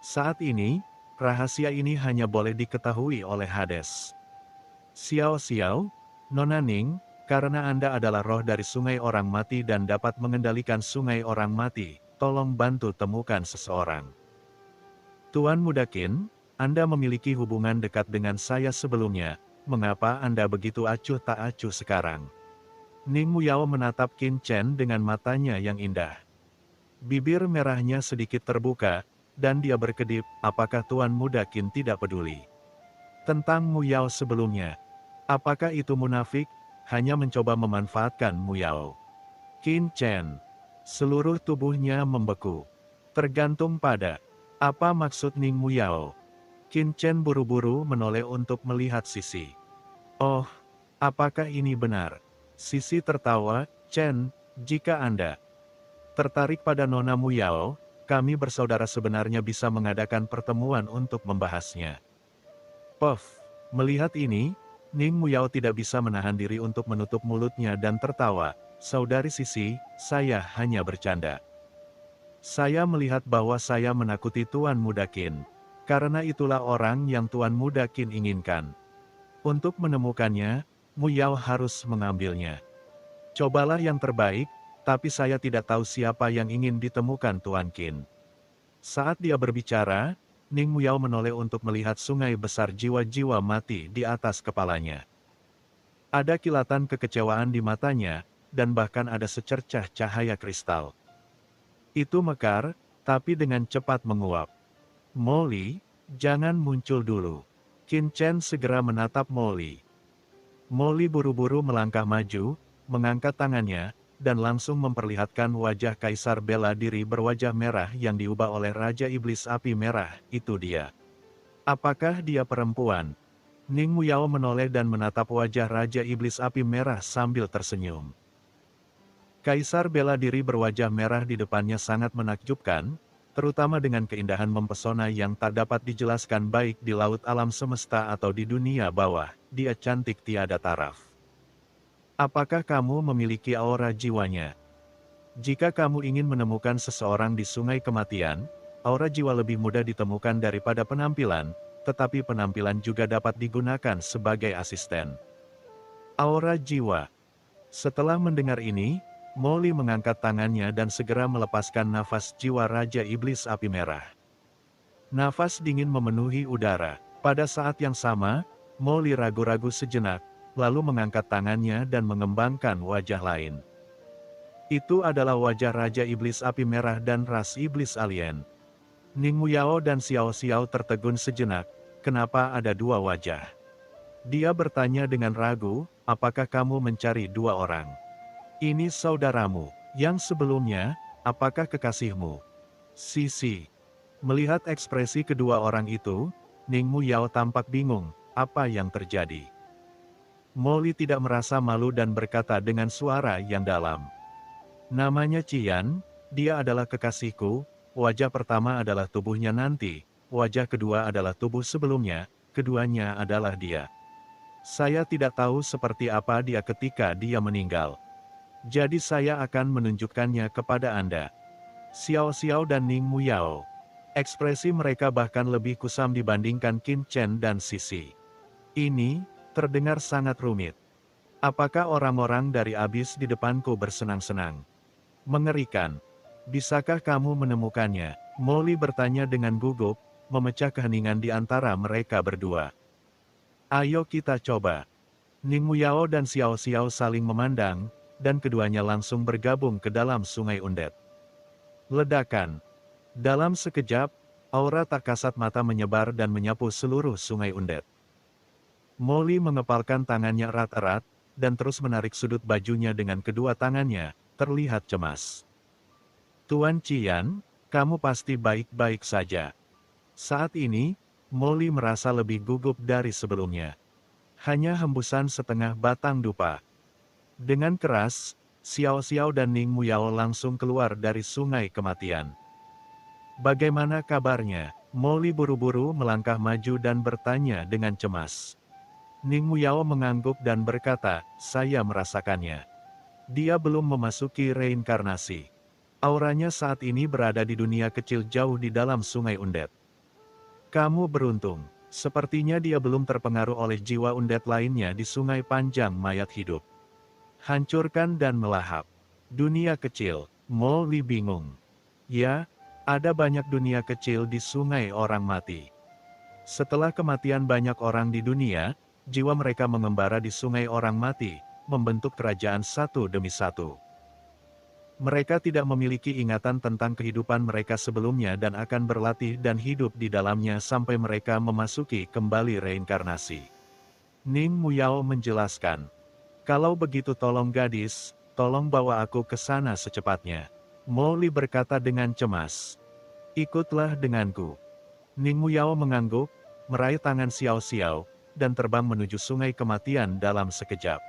Saat ini, rahasia ini hanya boleh diketahui oleh Hades. Xiao Xiao, Nona Ning, karena Anda adalah roh dari sungai orang mati dan dapat mengendalikan sungai orang mati, tolong bantu temukan seseorang. Tuan Mudakin, Anda memiliki hubungan dekat dengan saya sebelumnya, mengapa Anda begitu acuh tak acuh sekarang? Ning Muyao menatap Qin Chen dengan matanya yang indah. Bibir merahnya sedikit terbuka, dan dia berkedip, apakah Tuan Muda Qin tidak peduli tentang Muyao sebelumnya? Apakah itu munafik, hanya mencoba memanfaatkan Muyao? Qin Chen, seluruh tubuhnya membeku. Tergantung pada, apa maksud Ning Muyao? Qin Chen buru-buru menoleh untuk melihat Sisi. Oh, apakah ini benar? Sisi tertawa, Chen, jika Anda tertarik pada Nona Muyao, kami bersaudara sebenarnya bisa mengadakan pertemuan untuk membahasnya. Puff, melihat ini, Ning Muyao tidak bisa menahan diri untuk menutup mulutnya dan tertawa. Saudari Sisi, saya hanya bercanda. Saya melihat bahwa saya menakuti Tuan Mudakin. Karena itulah orang yang Tuan Mudakin inginkan. Untuk menemukannya, Muyao harus mengambilnya. Cobalah yang terbaik, tapi saya tidak tahu siapa yang ingin ditemukan Tuan Qin. Saat dia berbicara, Ning Muyao menoleh untuk melihat sungai besar jiwa-jiwa mati di atas kepalanya. Ada kilatan kekecewaan di matanya, dan bahkan ada secercah cahaya kristal. Itu mekar, tapi dengan cepat menguap. Molly, jangan muncul dulu. Qin Chen segera menatap Molly. Molly buru-buru melangkah maju, mengangkat tangannya, dan langsung memperlihatkan wajah Kaisar bela diri berwajah merah yang diubah oleh Raja Iblis Api Merah, itu dia. Apakah dia perempuan? Ning Muyao menoleh dan menatap wajah Raja Iblis Api Merah sambil tersenyum. Kaisar bela diri berwajah merah di depannya sangat menakjubkan, terutama dengan keindahan mempesona yang tak dapat dijelaskan baik di laut alam semesta atau di dunia bawah, dia cantik tiada taraf. Apakah kamu memiliki aura jiwanya? Jika kamu ingin menemukan seseorang di sungai kematian, aura jiwa lebih mudah ditemukan daripada penampilan, tetapi penampilan juga dapat digunakan sebagai asisten. Aura jiwa. Setelah mendengar ini, Molly mengangkat tangannya dan segera melepaskan nafas jiwa Raja Iblis Api Merah. Nafas dingin memenuhi udara. Pada saat yang sama, Molly ragu-ragu sejenak, lalu mengangkat tangannya dan mengembangkan wajah lain. Itu adalah wajah Raja Iblis Api Merah dan ras Iblis Alien. Ning Muyao dan Xiao Xiao tertegun sejenak, kenapa ada dua wajah? Dia bertanya dengan ragu, apakah kamu mencari dua orang? Ini saudaramu, yang sebelumnya, apakah kekasihmu? Sisi. Melihat ekspresi kedua orang itu, Ning Muyao tampak bingung, apa yang terjadi? Molly tidak merasa malu dan berkata dengan suara yang dalam. Namanya Qian, dia adalah kekasihku, wajah pertama adalah tubuhnya nanti, wajah kedua adalah tubuh sebelumnya, keduanya adalah dia. Saya tidak tahu seperti apa dia ketika dia meninggal. Jadi saya akan menunjukkannya kepada Anda. Xiao Xiao dan Ning Muyao. Ekspresi mereka bahkan lebih kusam dibandingkan Qin Chen dan Sisi. Ini, terdengar sangat rumit. Apakah orang-orang dari abis di depanku bersenang-senang? Mengerikan. Bisakah kamu menemukannya? Molly bertanya dengan gugup, memecah keheningan di antara mereka berdua. Ayo kita coba. Ning Muyao dan Xiao Xiao saling memandang, dan keduanya langsung bergabung ke dalam sungai undet. Ledakan. Dalam sekejap, aura tak kasat mata menyebar dan menyapu seluruh sungai undet. Molly mengepalkan tangannya erat-erat, dan terus menarik sudut bajunya dengan kedua tangannya, terlihat cemas. Tuan Qian, kamu pasti baik-baik saja. Saat ini, Molly merasa lebih gugup dari sebelumnya. Hanya hembusan setengah batang dupa. Dengan keras, Xiao Xiao dan Ning Muyao langsung keluar dari sungai kematian. Bagaimana kabarnya? Molly buru-buru melangkah maju dan bertanya dengan cemas. Ning Muyao mengangguk dan berkata, saya merasakannya. Dia belum memasuki reinkarnasi. Auranya saat ini berada di dunia kecil jauh di dalam sungai undet. Kamu beruntung. Sepertinya dia belum terpengaruh oleh jiwa undead lainnya di sungai panjang mayat hidup. Hancurkan dan melahap. Dunia kecil. Molly bingung. Ya, ada banyak dunia kecil di sungai orang mati. Setelah kematian banyak orang di dunia, jiwa mereka mengembara di sungai orang mati, membentuk kerajaan satu demi satu. Mereka tidak memiliki ingatan tentang kehidupan mereka sebelumnya dan akan berlatih dan hidup di dalamnya sampai mereka memasuki kembali reinkarnasi. Ning Muyao menjelaskan. Kalau begitu tolong gadis, tolong bawa aku ke sana secepatnya. Molly berkata dengan cemas. Ikutlah denganku. Ning Muyao mengangguk, meraih tangan Xiao Xiao, dan terbang menuju sungai kematian dalam sekejap.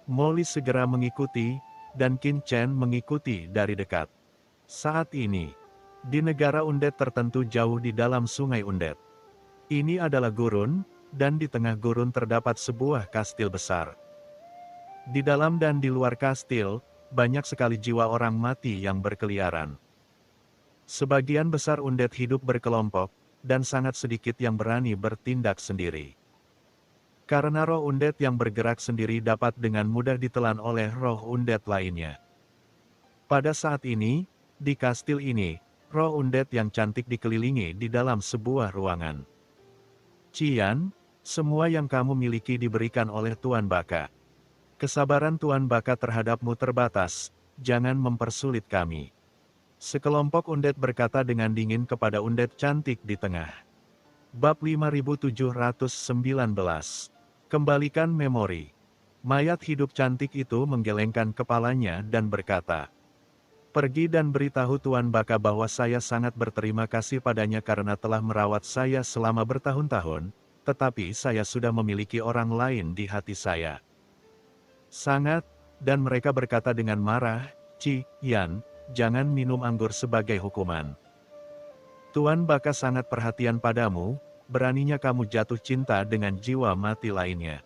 Molly segera mengikuti, dan Qin Chen mengikuti dari dekat. Saat ini, di negara undead tertentu jauh di dalam sungai undead. Ini adalah gurun, dan di tengah gurun terdapat sebuah kastil besar. Di dalam dan di luar kastil, banyak sekali jiwa orang mati yang berkeliaran. Sebagian besar undead hidup berkelompok, dan sangat sedikit yang berani bertindak sendiri. Karena roh undead yang bergerak sendiri dapat dengan mudah ditelan oleh roh undead lainnya. Pada saat ini, di kastil ini, roh undead yang cantik dikelilingi di dalam sebuah ruangan. Cian, semua yang kamu miliki diberikan oleh Tuan Baka. Kesabaran Tuan Baka terhadapmu terbatas, jangan mempersulit kami. Sekelompok undead berkata dengan dingin kepada undead cantik di tengah. Bab 5719. Kembalikan memori. Mayat hidup cantik itu menggelengkan kepalanya dan berkata, pergi dan beritahu Tuan Baka bahwa saya sangat berterima kasih padanya karena telah merawat saya selama bertahun-tahun, tetapi saya sudah memiliki orang lain di hati saya. Sangat, dan mereka berkata dengan marah, Yan, jangan minum anggur sebagai hukuman. Tuan Baka sangat perhatian padamu, beraninya kamu jatuh cinta dengan jiwa mati lainnya.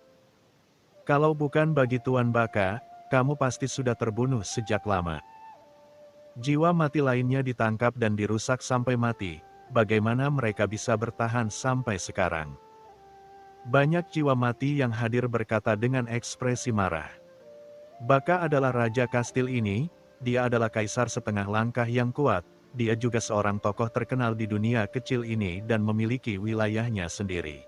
Kalau bukan bagi Tuan Baka, kamu pasti sudah terbunuh sejak lama. Jiwa mati lainnya ditangkap dan dirusak sampai mati, bagaimana mereka bisa bertahan sampai sekarang? Banyak jiwa mati yang hadir berkata dengan ekspresi marah. Baka adalah raja kastil ini, dia adalah kaisar setengah langkah yang kuat. Dia juga seorang tokoh terkenal di dunia kecil ini dan memiliki wilayahnya sendiri.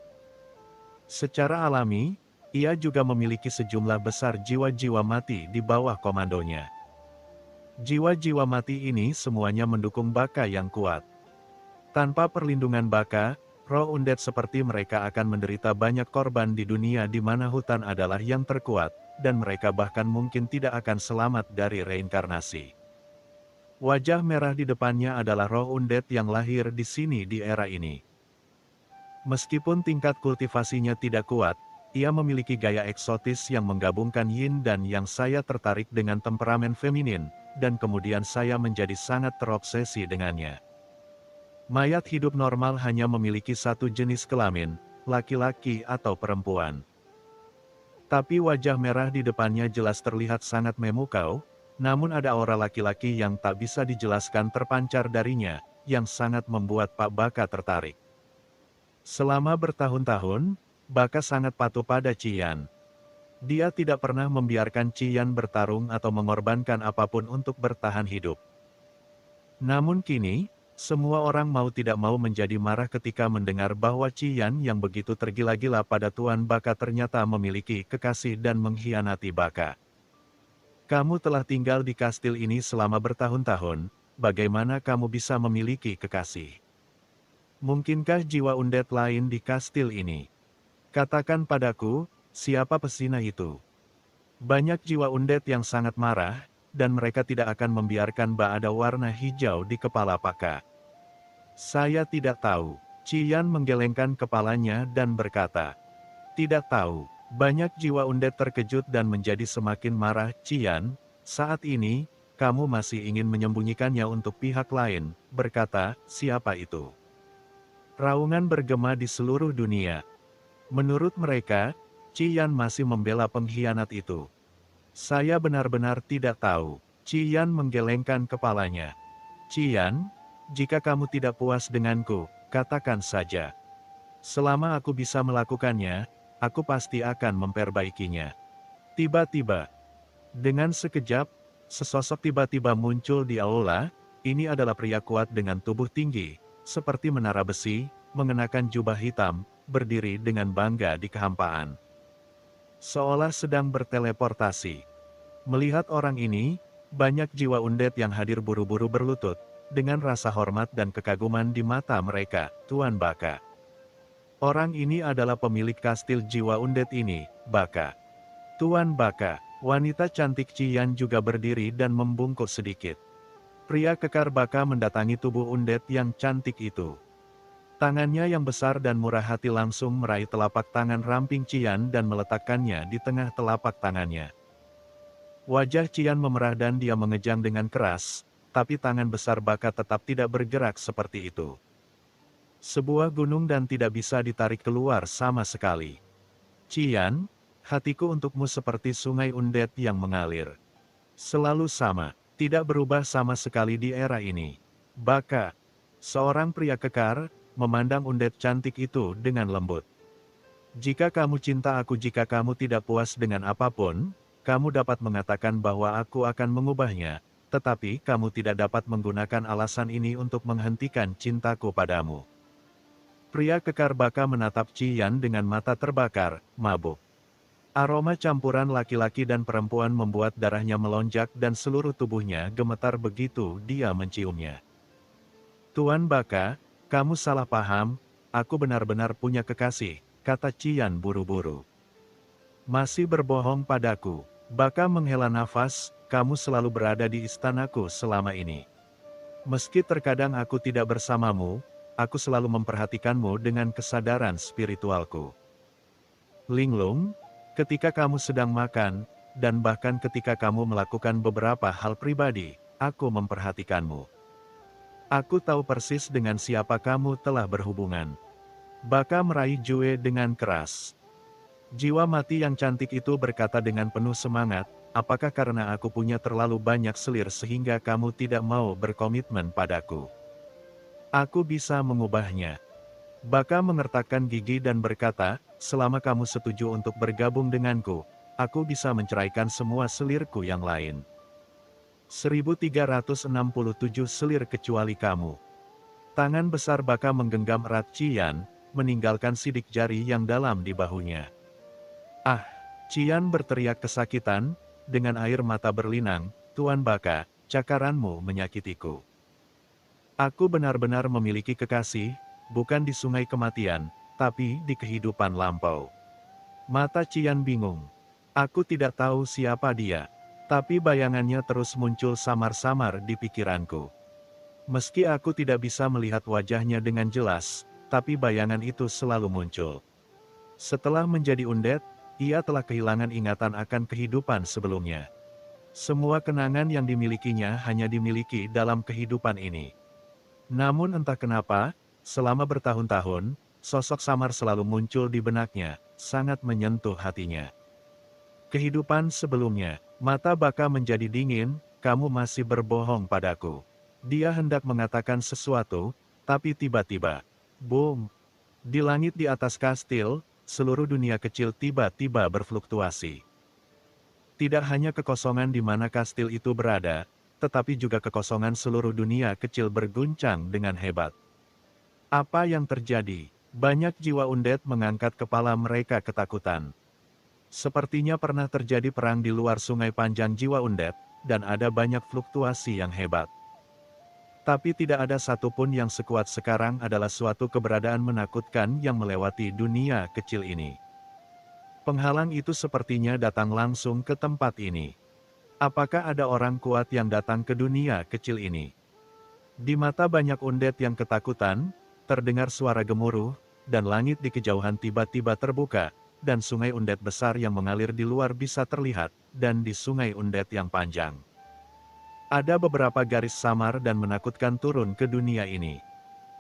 Secara alami, ia juga memiliki sejumlah besar jiwa-jiwa mati di bawah komandonya. Jiwa-jiwa mati ini semuanya mendukung Baka yang kuat. Tanpa perlindungan Baka, roh undead seperti mereka akan menderita banyak korban di dunia di mana hutan adalah yang terkuat, dan mereka bahkan mungkin tidak akan selamat dari reinkarnasi. Wajah merah di depannya adalah roh undead yang lahir di sini di era ini. Meskipun tingkat kultivasinya tidak kuat, ia memiliki gaya eksotis yang menggabungkan yin dan yang. Saya tertarik dengan temperamen feminin, dan kemudian saya menjadi sangat terobsesi dengannya. Mayat hidup normal hanya memiliki satu jenis kelamin, laki-laki atau perempuan. Tapi wajah merah di depannya jelas terlihat sangat memukau. Namun ada aura laki-laki yang tak bisa dijelaskan terpancar darinya, yang sangat membuat Pak Baka tertarik. Selama bertahun-tahun, Baka sangat patuh pada Cian. Dia tidak pernah membiarkan Cian bertarung atau mengorbankan apapun untuk bertahan hidup. Namun kini, semua orang mau tidak mau menjadi marah ketika mendengar bahwa Cian yang begitu tergila-gila pada Tuan Baka ternyata memiliki kekasih dan mengkhianati Baka. Kamu telah tinggal di kastil ini selama bertahun-tahun, bagaimana kamu bisa memiliki kekasih? Mungkinkah jiwa undead lain di kastil ini? Katakan padaku, siapa pesina itu? Banyak jiwa undead yang sangat marah, dan mereka tidak akan membiarkan ada warna hijau di kepala Baka. Saya tidak tahu. Cian menggelengkan kepalanya dan berkata, tidak tahu. Banyak jiwa undead terkejut dan menjadi semakin marah. Cian, saat ini, kamu masih ingin menyembunyikannya untuk pihak lain, berkata, siapa itu? Raungan bergema di seluruh dunia. Menurut mereka, Cian masih membela pengkhianat itu. Saya benar-benar tidak tahu. Cian menggelengkan kepalanya. Cian, jika kamu tidak puas denganku, katakan saja. Selama aku bisa melakukannya, aku pasti akan memperbaikinya. Tiba-tiba, dengan sekejap, sesosok tiba-tiba muncul di aula. Ini adalah pria kuat dengan tubuh tinggi, seperti menara besi, mengenakan jubah hitam, berdiri dengan bangga di kehampaan. Seolah sedang berteleportasi. Melihat orang ini, banyak jiwa undead yang hadir buru-buru berlutut, dengan rasa hormat dan kekaguman di mata mereka, Tuan Baka. Orang ini adalah pemilik kastil jiwa undead ini, Baka. Tuan Baka, wanita cantik Cian juga berdiri dan membungkuk sedikit. Pria kekar Baka mendatangi tubuh undead yang cantik itu. Tangannya yang besar dan murah hati langsung meraih telapak tangan ramping Cian dan meletakkannya di tengah telapak tangannya. Wajah Cian memerah dan dia mengejang dengan keras, tapi tangan besar Baka tetap tidak bergerak seperti itu. Sebuah gunung dan tidak bisa ditarik keluar sama sekali. Cian, hatiku untukmu seperti sungai undead yang mengalir. Selalu sama, tidak berubah sama sekali di era ini. Baka, seorang pria kekar, memandang undead cantik itu dengan lembut. Jika kamu cinta aku, jika kamu tidak puas dengan apapun, kamu dapat mengatakan bahwa aku akan mengubahnya, tetapi kamu tidak dapat menggunakan alasan ini untuk menghentikan cintaku padamu. Pria kekar Baka menatap Cian dengan mata terbakar, mabuk. Aroma campuran laki-laki dan perempuan membuat darahnya melonjak dan seluruh tubuhnya gemetar begitu dia menciumnya. Tuan Baka, kamu salah paham, aku benar-benar punya kekasih, kata Cian buru-buru. Masih berbohong padaku. Baka menghela nafas, kamu selalu berada di istanaku selama ini. Meski terkadang aku tidak bersamamu, aku selalu memperhatikanmu dengan kesadaran spiritualku. Linglung, ketika kamu sedang makan, dan bahkan ketika kamu melakukan beberapa hal pribadi, aku memperhatikanmu. Aku tahu persis dengan siapa kamu telah berhubungan. Baka meraih Jue dengan keras. Jiwa mati yang cantik itu berkata dengan penuh semangat, apakah karena aku punya terlalu banyak selir sehingga kamu tidak mau berkomitmen padaku? Aku bisa mengubahnya. Baka mengertakkan gigi dan berkata, selama kamu setuju untuk bergabung denganku, aku bisa menceraikan semua selirku yang lain. 1367 selir kecuali kamu. Tangan besar Baka menggenggam erat Cian, meninggalkan sidik jari yang dalam di bahunya. Ah! Cian berteriak kesakitan, dengan air mata berlinang, Tuan Baka, cakaranmu menyakitiku. Aku benar-benar memiliki kekasih, bukan di sungai kematian, tapi di kehidupan lampau. Mata Cian bingung. Aku tidak tahu siapa dia, tapi bayangannya terus muncul samar-samar di pikiranku. Meski aku tidak bisa melihat wajahnya dengan jelas, tapi bayangan itu selalu muncul. Setelah menjadi undead, ia telah kehilangan ingatan akan kehidupan sebelumnya. Semua kenangan yang dimilikinya hanya dimiliki dalam kehidupan ini. Namun entah kenapa, selama bertahun-tahun, sosok samar selalu muncul di benaknya, sangat menyentuh hatinya. Kehidupan sebelumnya, mata Baka menjadi dingin, kamu masih berbohong padaku. Dia hendak mengatakan sesuatu, tapi tiba-tiba, boom! Di langit di atas kastil, seluruh dunia kecil tiba-tiba berfluktuasi. Tidak hanya kekosongan di mana kastil itu berada, tetapi juga kekosongan seluruh dunia kecil berguncang dengan hebat. Apa yang terjadi? Banyak jiwa undead mengangkat kepala mereka ketakutan. Sepertinya pernah terjadi perang di luar sungai panjang jiwa undead, dan ada banyak fluktuasi yang hebat. Tapi tidak ada satupun yang sekuat sekarang adalah suatu keberadaan menakutkan yang melewati dunia kecil ini. Penghalang itu sepertinya datang langsung ke tempat ini. Apakah ada orang kuat yang datang ke dunia kecil ini? Di mata banyak undead yang ketakutan, terdengar suara gemuruh, dan langit di kejauhan tiba-tiba terbuka, dan sungai undead besar yang mengalir di luar bisa terlihat, dan di sungai undead yang panjang. Ada beberapa garis samar dan menakutkan turun ke dunia ini.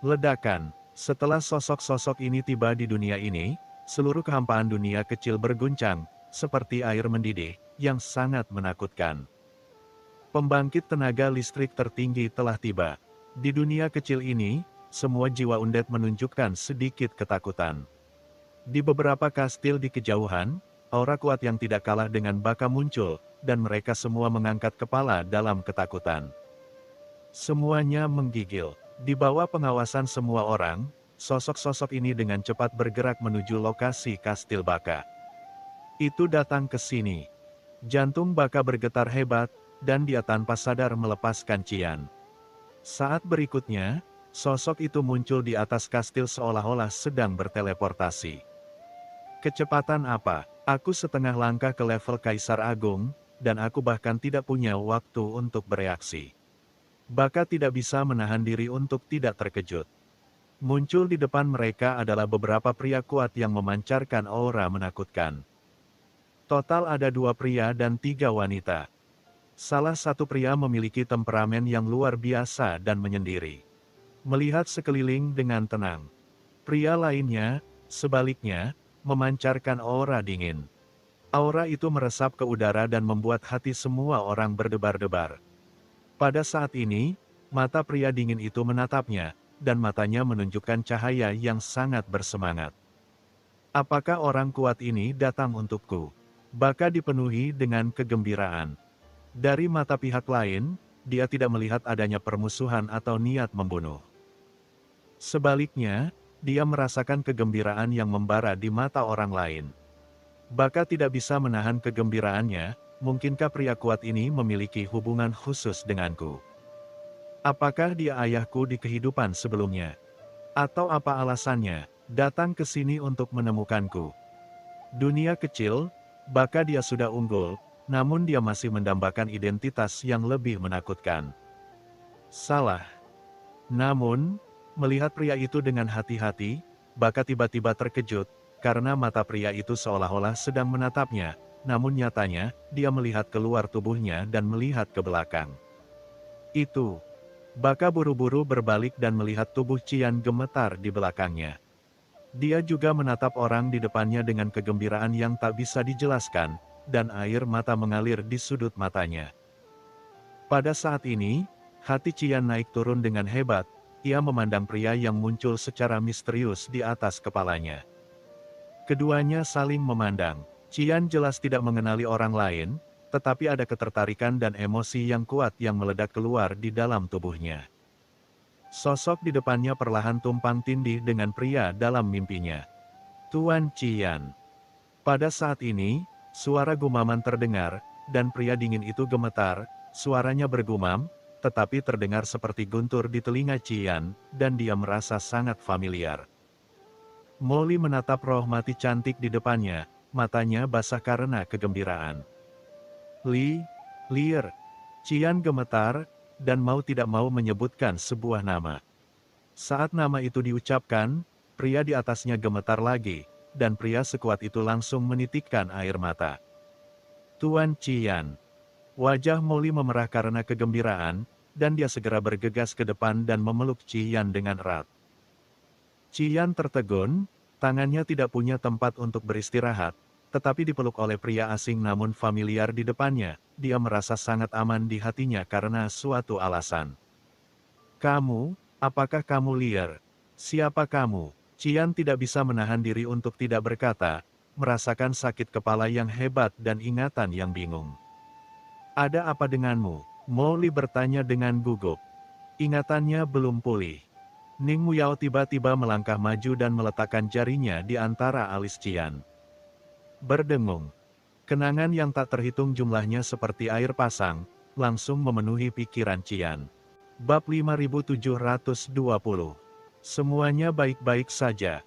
Ledakan. Setelah sosok-sosok ini tiba di dunia ini, seluruh kehampaan dunia kecil berguncang, seperti air mendidih, yang sangat menakutkan. Pembangkit tenaga listrik tertinggi telah tiba. Di dunia kecil ini, semua jiwa undead menunjukkan sedikit ketakutan. Di beberapa kastil di kejauhan, aura kuat yang tidak kalah dengan Baka muncul, dan mereka semua mengangkat kepala dalam ketakutan. Semuanya menggigil. Di bawah pengawasan semua orang, sosok-sosok ini dengan cepat bergerak menuju lokasi kastil Baka. Itu datang ke sini. Jantung Baka bergetar hebat, dan dia tanpa sadar melepaskan Cian. Saat berikutnya, sosok itu muncul di atas kastil seolah-olah sedang berteleportasi. Kecepatan apa? Aku setengah langkah ke level Kaisar Agung, dan aku bahkan tidak punya waktu untuk bereaksi. Baka tidak bisa menahan diri untuk tidak terkejut. Muncul di depan mereka adalah beberapa pria kuat yang memancarkan aura menakutkan. Total ada 2 pria dan 3 wanita. Salah satu pria memiliki temperamen yang luar biasa dan menyendiri. Melihat sekeliling dengan tenang. Pria lainnya, sebaliknya, memancarkan aura dingin. Aura itu meresap ke udara dan membuat hati semua orang berdebar-debar. Pada saat ini, mata pria dingin itu menatapnya, dan matanya menunjukkan cahaya yang sangat bersemangat. Apakah orang kuat ini datang untukku? Baka dipenuhi dengan kegembiraan. Dari mata pihak lain, dia tidak melihat adanya permusuhan atau niat membunuh. Sebaliknya, dia merasakan kegembiraan yang membara di mata orang lain. Baka tidak bisa menahan kegembiraannya. Mungkinkah pria kuat ini memiliki hubungan khusus denganku? Apakah dia ayahku di kehidupan sebelumnya? Atau apa alasannya, datang ke sini untuk menemukanku? Dunia kecil, Baka dia sudah unggul, namun dia masih mendambakan identitas yang lebih menakutkan. Salah. Namun, melihat pria itu dengan hati-hati, Baka tiba-tiba terkejut, karena mata pria itu seolah-olah sedang menatapnya. Namun nyatanya, dia melihat keluar tubuhnya dan melihat ke belakang. Itu. Baka buru-buru berbalik dan melihat tubuh Cian gemetar di belakangnya. Dia juga menatap orang di depannya dengan kegembiraan yang tak bisa dijelaskan, dan air mata mengalir di sudut matanya. Pada saat ini, hati Cian naik turun dengan hebat, ia memandang pria yang muncul secara misterius di atas kepalanya. Keduanya saling memandang. Cian jelas tidak mengenali orang lain, tetapi ada ketertarikan dan emosi yang kuat yang meledak keluar di dalam tubuhnya. Sosok di depannya perlahan tumpang tindih dengan pria dalam mimpinya. Tuan Cian. Pada saat ini, suara gumaman terdengar, dan pria dingin itu gemetar, suaranya bergumam, tetapi terdengar seperti guntur di telinga Cian, dan dia merasa sangat familiar. Molly menatap roh mati cantik di depannya. Matanya basah karena kegembiraan. Lear. Cian gemetar, dan mau tidak mau menyebutkan sebuah nama. Saat nama itu diucapkan, pria di atasnya gemetar lagi, dan pria sekuat itu langsung menitikkan air mata. Tuan Cian. Wajah Molly memerah karena kegembiraan, dan dia segera bergegas ke depan dan memeluk Cian dengan erat. Cian tertegun, tangannya tidak punya tempat untuk beristirahat. Tetapi dipeluk oleh pria asing namun familiar di depannya, dia merasa sangat aman di hatinya karena suatu alasan. Kamu, apakah kamu Lear? Siapa kamu? Cian tidak bisa menahan diri untuk tidak berkata, merasakan sakit kepala yang hebat dan ingatan yang bingung. Ada apa denganmu? Molly bertanya dengan gugup. Ingatannya belum pulih. Ning Muyao tiba-tiba melangkah maju dan meletakkan jarinya di antara alis Cian. Berdengung. Kenangan yang tak terhitung jumlahnya seperti air pasang, langsung memenuhi pikiran Cian. Bab 5720. Semuanya baik-baik saja.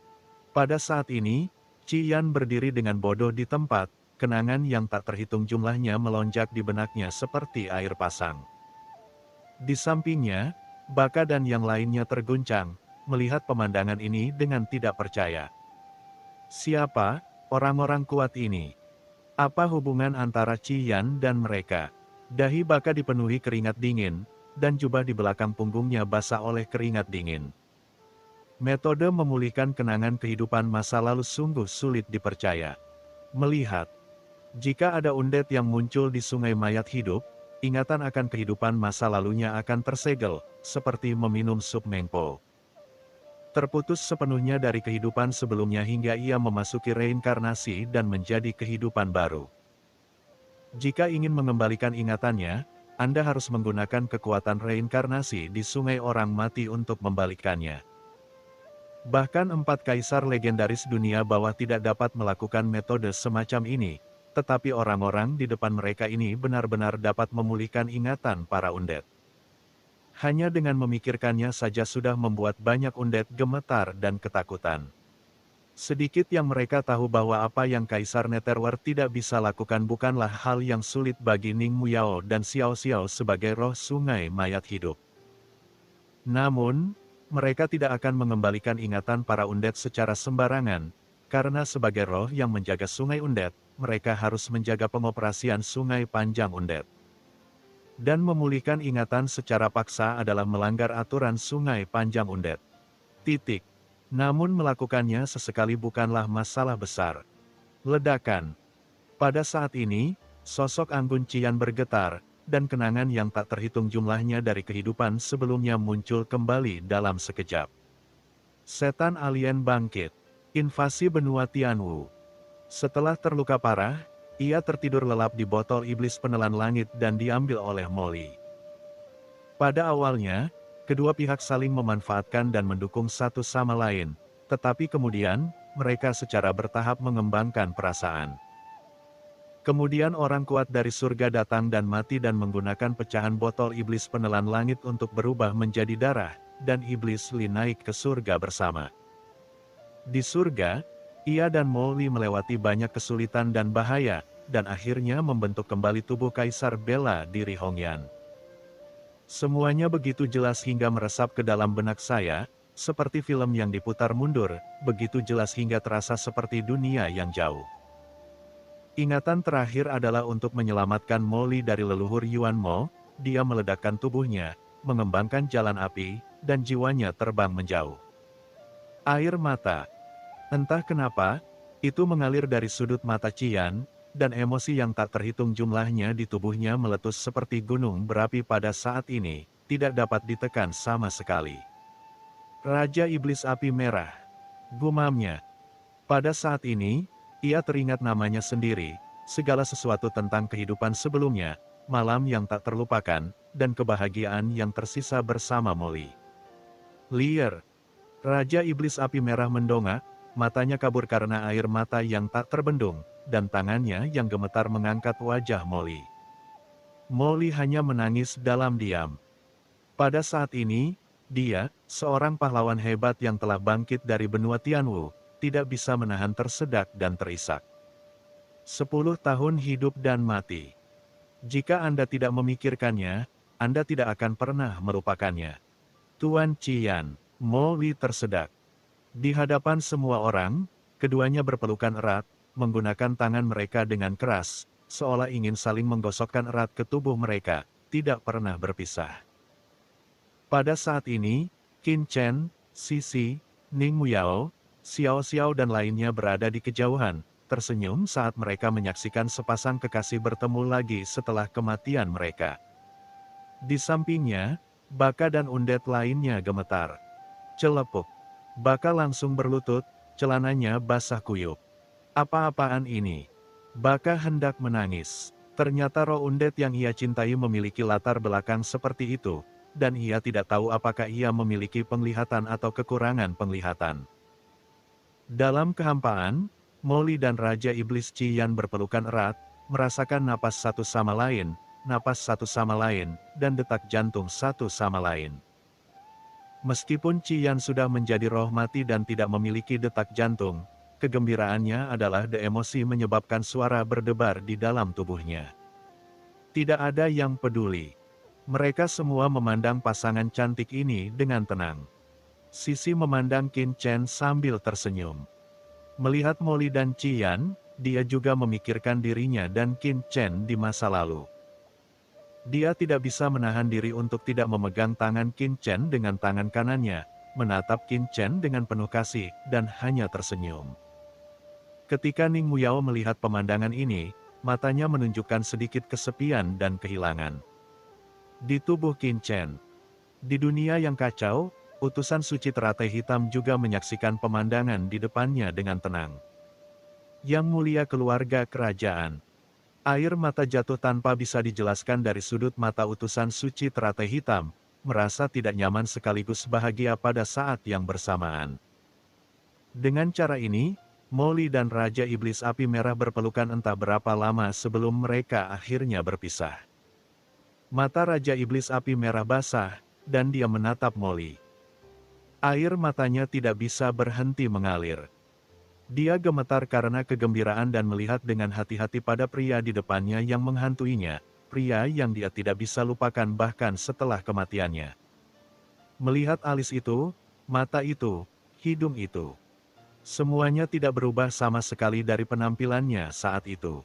Pada saat ini, Cian berdiri dengan bodoh di tempat, kenangan yang tak terhitung jumlahnya melonjak di benaknya seperti air pasang. Di sampingnya, Baka dan yang lainnya terguncang, melihat pemandangan ini dengan tidak percaya. Siapa orang-orang kuat ini? Apa hubungan antara Cian dan mereka? Dahi Baka dipenuhi keringat dingin, dan jubah di belakang punggungnya basah oleh keringat dingin. Metode memulihkan kenangan kehidupan masa lalu sungguh sulit dipercaya. Melihat, jika ada undead yang muncul di sungai mayat hidup, ingatan akan kehidupan masa lalunya akan tersegel, seperti meminum sup mengpo. terputus sepenuhnya dari kehidupan sebelumnya hingga ia memasuki reinkarnasi dan menjadi kehidupan baru. Jika ingin mengembalikan ingatannya, Anda harus menggunakan kekuatan reinkarnasi di sungai orang mati untuk membalikannya. Bahkan 4 kaisar legendaris dunia bawah tidak dapat melakukan metode semacam ini, tetapi orang-orang di depan mereka ini benar-benar dapat memulihkan ingatan para undead. Hanya dengan memikirkannya saja sudah membuat banyak undead gemetar dan ketakutan. Sedikit yang mereka tahu bahwa apa yang Kaisar Netherworld tidak bisa lakukan bukanlah hal yang sulit bagi Ning Muyao dan Xiao Xiao sebagai roh sungai mayat hidup. Namun, mereka tidak akan mengembalikan ingatan para undead secara sembarangan, karena sebagai roh yang menjaga sungai undead, mereka harus menjaga pengoperasian sungai panjang undead. Dan memulihkan ingatan secara paksa adalah melanggar aturan sungai panjang undead. Titik. Namun melakukannya sesekali bukanlah masalah besar. Ledakan. Pada saat ini, sosok Anggun Cian bergetar, dan kenangan yang tak terhitung jumlahnya dari kehidupan sebelumnya muncul kembali dalam sekejap. Setan alien bangkit. Invasi benua Tianwu. Setelah terluka parah, ia tertidur lelap di botol iblis penelan langit dan diambil oleh Molly. Pada awalnya, kedua pihak saling memanfaatkan dan mendukung satu sama lain, tetapi kemudian, mereka secara bertahap mengembangkan perasaan. Kemudian orang kuat dari surga datang dan mati dan menggunakan pecahan botol iblis penelan langit untuk berubah menjadi darah, dan iblis Li naik ke surga bersama. Di surga, ia dan Molly melewati banyak kesulitan dan bahaya, dan akhirnya membentuk kembali tubuh Kaisar bela diri Hongyan. Semuanya begitu jelas hingga meresap ke dalam benak saya, seperti film yang diputar mundur, begitu jelas hingga terasa seperti dunia yang jauh. Ingatan terakhir adalah untuk menyelamatkan Molly dari leluhur Yuan Mo, dia meledakkan tubuhnya, mengembangkan jalan api, dan jiwanya terbang menjauh. Air mata. Entah kenapa, itu mengalir dari sudut mata Cian, dan emosi yang tak terhitung jumlahnya di tubuhnya meletus seperti gunung berapi pada saat ini, tidak dapat ditekan sama sekali. Raja Iblis Api Merah. Gumamnya. Pada saat ini, ia teringat namanya sendiri, segala sesuatu tentang kehidupan sebelumnya, malam yang tak terlupakan, dan kebahagiaan yang tersisa bersama Molly. Liar. Raja Iblis Api Merah mendongak, matanya kabur karena air mata yang tak terbendung, dan tangannya yang gemetar mengangkat wajah Molly. Molly hanya menangis dalam diam. Pada saat ini, dia, seorang pahlawan hebat yang telah bangkit dari benua Tianwu, tidak bisa menahan tersedak dan terisak. 10 tahun hidup dan mati. Jika Anda tidak memikirkannya, Anda tidak akan pernah melupakannya. Tuan Cian, Molly tersedak. Di hadapan semua orang, keduanya berpelukan erat, menggunakan tangan mereka dengan keras, seolah ingin saling menggosokkan erat ke tubuh mereka, tidak pernah berpisah. Pada saat ini, Qin Chen, Sisi, Ning Muyao, Xiao Xiao dan lainnya berada di kejauhan, tersenyum saat mereka menyaksikan sepasang kekasih bertemu lagi setelah kematian mereka. Di sampingnya, Baka dan undead lainnya gemetar. Celepuk. Baka langsung berlutut, celananya basah kuyup. Apa-apaan ini? Baka hendak menangis. Ternyata roh undead yang ia cintai memiliki latar belakang seperti itu, dan ia tidak tahu apakah ia memiliki penglihatan atau kekurangan penglihatan. Dalam kehampaan, Molly dan Raja Iblis Cian berpelukan erat, merasakan napas satu sama lain, dan detak jantung satu sama lain. Meskipun Cian sudah menjadi roh mati dan tidak memiliki detak jantung, kegembiraannya adalah emosi menyebabkan suara berdebar di dalam tubuhnya. Tidak ada yang peduli. Mereka semua memandang pasangan cantik ini dengan tenang. Sisi memandang Qin Chen sambil tersenyum. Melihat Molly dan Cian, dia juga memikirkan dirinya dan Qin Chen di masa lalu. Dia tidak bisa menahan diri untuk tidak memegang tangan Qin Chen dengan tangan kanannya, menatap Qin Chen dengan penuh kasih, dan hanya tersenyum. Ketika Ning Muyao melihat pemandangan ini, matanya menunjukkan sedikit kesepian dan kehilangan. Di tubuh Qin Chen. Di dunia yang kacau, Utusan suci teratai hitam juga menyaksikan pemandangan di depannya dengan tenang. Yang mulia keluarga kerajaan. Air mata jatuh tanpa bisa dijelaskan dari sudut mata utusan suci teratai hitam, merasa tidak nyaman sekaligus bahagia pada saat yang bersamaan. Dengan cara ini, Molly dan Raja Iblis Api Merah berpelukan entah berapa lama sebelum mereka akhirnya berpisah. Mata Raja Iblis Api Merah basah, dan dia menatap Molly. Air matanya tidak bisa berhenti mengalir. Dia gemetar karena kegembiraan dan melihat dengan hati-hati pada pria di depannya yang menghantuinya, pria yang dia tidak bisa lupakan bahkan setelah kematiannya. Melihat alis itu, mata itu, hidung itu. Semuanya tidak berubah sama sekali dari penampilannya saat itu.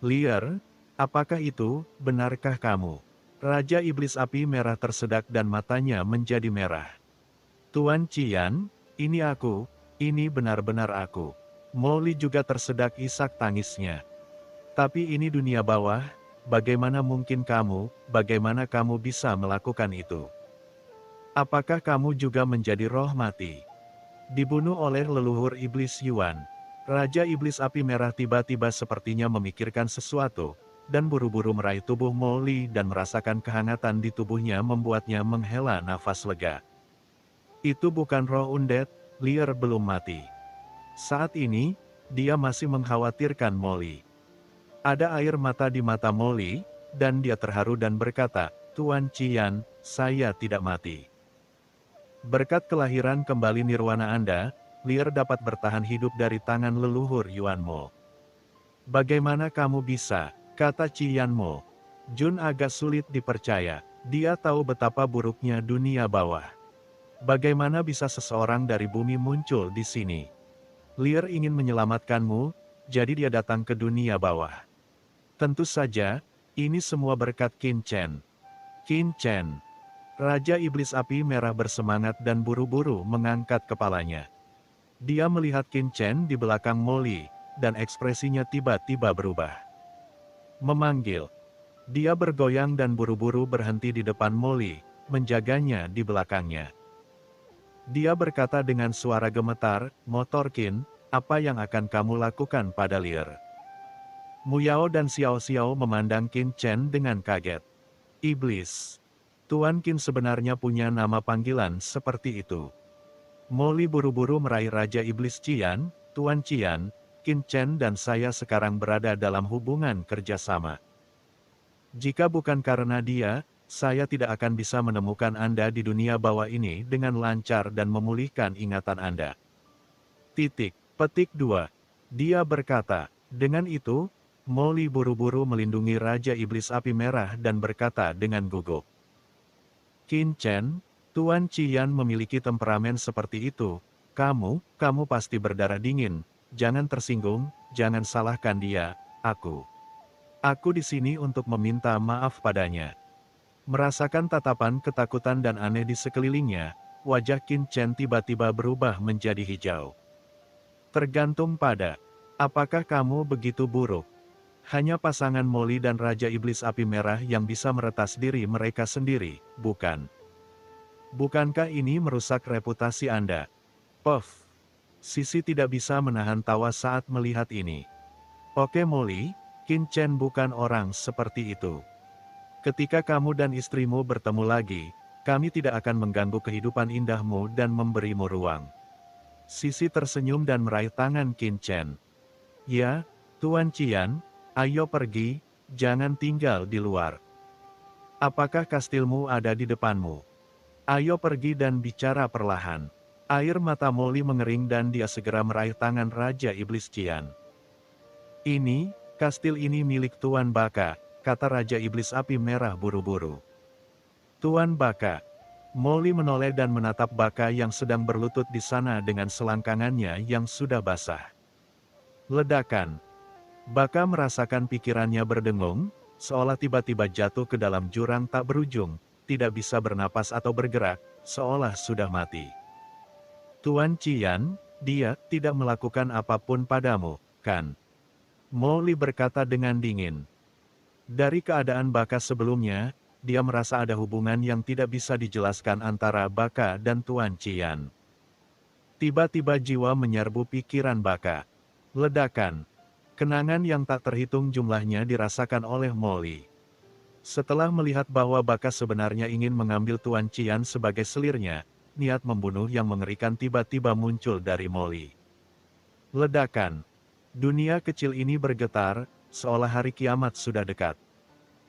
Lear, apakah itu, benarkah kamu? Raja Iblis Api Merah tersedak dan matanya menjadi merah. Tuan Qian, ini aku, ini benar-benar aku. Molly juga tersedak isak tangisnya. Tapi ini dunia bawah, bagaimana mungkin bagaimana kamu bisa melakukan itu? Apakah kamu juga menjadi roh mati? Dibunuh oleh leluhur iblis Yuan. Raja Iblis Api Merah tiba-tiba sepertinya memikirkan sesuatu, dan buru-buru meraih tubuh Molly dan merasakan kehangatan di tubuhnya membuatnya menghela nafas lega. Itu bukan roh undead, Lear belum mati. Saat ini, dia masih mengkhawatirkan Molly. Ada air mata di mata Molly, dan dia terharu dan berkata, Tuan Qian, saya tidak mati. Berkat kelahiran kembali nirwana Anda, Lear dapat bertahan hidup dari tangan leluhur Yuan Mo. Bagaimana kamu bisa, kata Qian Mo. Jun agak sulit dipercaya, dia tahu betapa buruknya dunia bawah. Bagaimana bisa seseorang dari bumi muncul di sini? Lear ingin menyelamatkanmu, jadi dia datang ke dunia bawah. Tentu saja, ini semua berkat Qin Chen. Qin Chen. Raja Iblis Api Merah bersemangat dan buru-buru mengangkat kepalanya. Dia melihat Qin Chen di belakang Molly, dan ekspresinya tiba-tiba berubah. Memanggil. Dia bergoyang dan buru-buru berhenti di depan Molly, menjaganya di belakangnya. Dia berkata dengan suara gemetar, Motor Qin, apa yang akan kamu lakukan pada Lear? Mu Yao dan Xiao Xiao memandang Qin Chen dengan kaget. Iblis. Tuan Qin sebenarnya punya nama panggilan seperti itu. Molly buru-buru meraih Raja Iblis Qian, Tuan Qian, Qin Chen dan saya sekarang berada dalam hubungan kerjasama. Jika bukan karena dia, saya tidak akan bisa menemukan Anda di dunia bawah ini dengan lancar dan memulihkan ingatan Anda. Petik 2. Dia berkata, dengan itu, Molly buru-buru melindungi Raja Iblis Api Merah dan berkata dengan gugup. Qin Chen, Tuan Qian memiliki temperamen seperti itu, kamu pasti berdarah dingin, jangan tersinggung, jangan salahkan dia, aku. Aku di sini untuk meminta maaf padanya. Merasakan tatapan ketakutan dan aneh di sekelilingnya, wajah Qin Chen tiba-tiba berubah menjadi hijau. Tergantung pada, apakah kamu begitu buruk? Hanya pasangan Molly dan Raja Iblis Api Merah yang bisa meretas diri mereka sendiri, bukan? Bukankah ini merusak reputasi Anda? Puff. Sisi tidak bisa menahan tawa saat melihat ini. Oke Molly, Qin Chen bukan orang seperti itu. Ketika kamu dan istrimu bertemu lagi, kami tidak akan mengganggu kehidupan indahmu dan memberimu ruang. Sisi tersenyum dan meraih tangan Qin Chen. Ya, Tuan Qian, ayo pergi, jangan tinggal di luar. Apakah kastilmu ada di depanmu? Ayo pergi dan bicara perlahan. Air mata Molly mengering dan dia segera meraih tangan Raja Iblis Qian. Kastil ini milik Tuan Baka, kata Raja Iblis Api Merah buru-buru. Tuan Baka. Molly menoleh dan menatap Baka yang sedang berlutut di sana dengan selangkangannya yang sudah basah. Ledakan. Baka merasakan pikirannya berdengung, seolah tiba-tiba jatuh ke dalam jurang tak berujung, tidak bisa bernapas atau bergerak, seolah sudah mati. Tuan Qian, dia tidak melakukan apapun padamu, kan? Molly berkata dengan dingin. Dari keadaan Baka sebelumnya, dia merasa ada hubungan yang tidak bisa dijelaskan antara Baka dan Tuan Qian. Tiba-tiba jiwa menyerbu pikiran Baka. Ledakan. Kenangan yang tak terhitung jumlahnya dirasakan oleh Molly. Setelah melihat bahwa Baka sebenarnya ingin mengambil Tuan Qian sebagai selirnya, niat membunuh yang mengerikan tiba-tiba muncul dari Molly. Ledakan. Dunia kecil ini bergetar, seolah hari kiamat sudah dekat.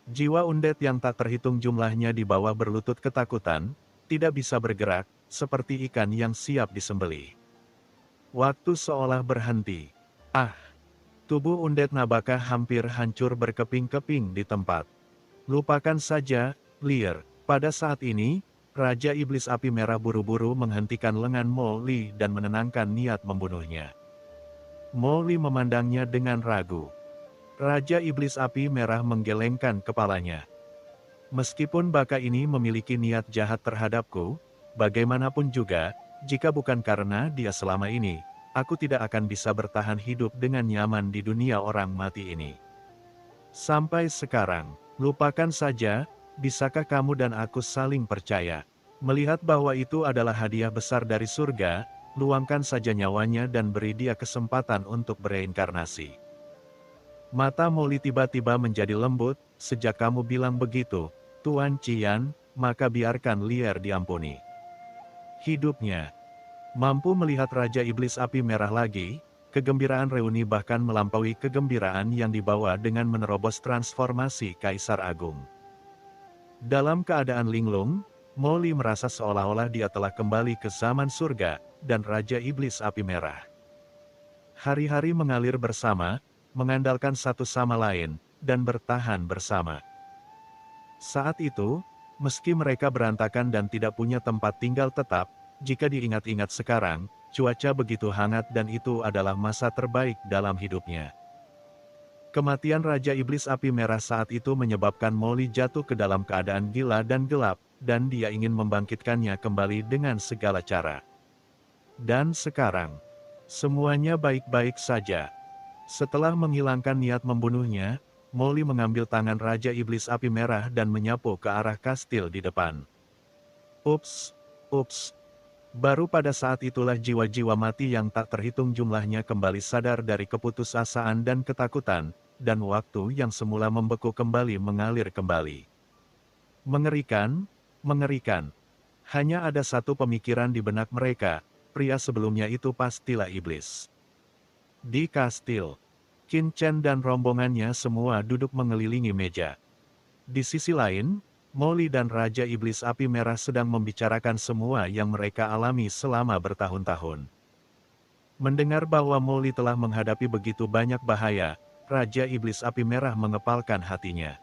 Jiwa undead yang tak terhitung jumlahnya di bawah berlutut ketakutan, tidak bisa bergerak, seperti ikan yang siap disembelih. Waktu seolah berhenti. Ah! Tubuh undead Nabaka hampir hancur berkeping-keping di tempat. Lupakan saja, Lear. Pada saat ini, Raja Iblis Api Merah buru-buru menghentikan lengan Molly dan menenangkan niat membunuhnya. Molly memandangnya dengan ragu. Raja Iblis Api Merah menggelengkan kepalanya. Meskipun Baka ini memiliki niat jahat terhadapku, bagaimanapun juga, jika bukan karena dia selama ini, aku tidak akan bisa bertahan hidup dengan nyaman di dunia orang mati ini. Sampai sekarang, lupakan saja, bisakah kamu dan aku saling percaya? Melihat bahwa itu adalah hadiah besar dari surga, luangkan saja nyawanya dan beri dia kesempatan untuk bereinkarnasi. Mata Molly tiba-tiba menjadi lembut, sejak kamu bilang begitu, Tuan Qian, maka biarkan Lear diampuni. Hidupnya. Mampu melihat Raja Iblis Api Merah lagi, kegembiraan reuni bahkan melampaui kegembiraan yang dibawa dengan menerobos transformasi Kaisar Agung. Dalam keadaan linglung, Molly merasa seolah-olah dia telah kembali ke zaman surga, dan Raja Iblis Api Merah. Hari-hari mengalir bersama, mengandalkan satu sama lain, dan bertahan bersama. Saat itu, meski mereka berantakan dan tidak punya tempat tinggal tetap, jika diingat-ingat sekarang, cuaca begitu hangat dan itu adalah masa terbaik dalam hidupnya. Kematian Raja Iblis Api Merah saat itu menyebabkan Molly jatuh ke dalam keadaan gila dan gelap, dan dia ingin membangkitkannya kembali dengan segala cara. Dan sekarang, semuanya baik-baik saja. Setelah menghilangkan niat membunuhnya, Molly mengambil tangan Raja Iblis Api Merah dan menyapu ke arah kastil di depan. Ups, ups. Baru pada saat itulah jiwa-jiwa mati yang tak terhitung jumlahnya kembali sadar dari keputusasaan dan ketakutan, dan waktu yang semula membeku kembali mengalir kembali. Mengerikan, mengerikan. Hanya ada satu pemikiran di benak mereka, pria sebelumnya itu pastilah iblis. Di kastil, Qin Chen dan rombongannya semua duduk mengelilingi meja. Di sisi lain, Molly dan Raja Iblis Api Merah sedang membicarakan semua yang mereka alami selama bertahun-tahun. Mendengar bahwa Molly telah menghadapi begitu banyak bahaya, Raja Iblis Api Merah mengepalkan hatinya.